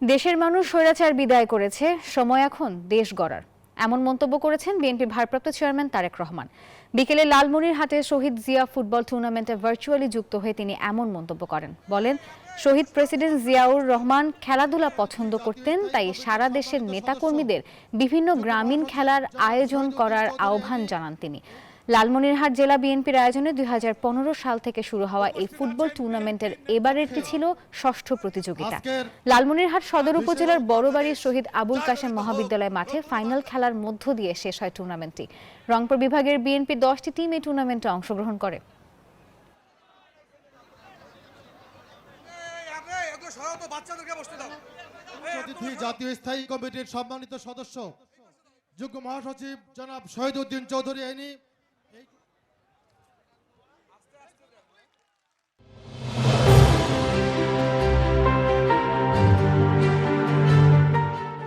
দেশের মানুষ স্বৈরাচার বিদায় করেছে, সময় এখন দেশ গড়ার, এমন মন্তব্য করেছেন বিএনপির ভারপ্রাপ্ত চেয়ারম্যান তারেক রহমান। বিকেলে লালমনিরহাটে শহীদ জিয়া ফুটবল টুর্নামেন্টে ভার্চুয়ালি যুক্ত হয়ে তিনি এমন মন্তব্য করেন। বলেন, শহীদ প্রেসিডেন্ট জিয়াউর রহমান খেলাধুলা পছন্দ করতেন, তাই সারা দেশের নেতাকর্মীদের বিভিন্ন গ্রামীণ খেলার আয়োজন করার আহ্বান জানান তিনি। লালমনিরহাট জেলা বিএনপির আয়োজনে 2015 সাল থেকে শুরু হওয়া এই ফুটবল টুর্নামেন্টের এবারেরটি ছিল ষষ্ঠ প্রতিযোগিতা। লালমনিরহাট সদর উপজেলার বড়বাড়ির শহীদ আবুল কাশেম মহাবিদ্যালয় মাঠে ফাইনাল খেলার মধ্য দিয়ে শেষ হয় টুর্নামেন্টটি। রংপুর বিভাগের বিএনপির 10টি টিম এই টুর্নামেন্টে অংশগ্রহণ করে। জাতীয় স্থায়ী কমিটির সম্মানিত সদস্য, যোগ্য মহাসচিব জনাব শহীদ উদ্দিন চৌধুরী আইনি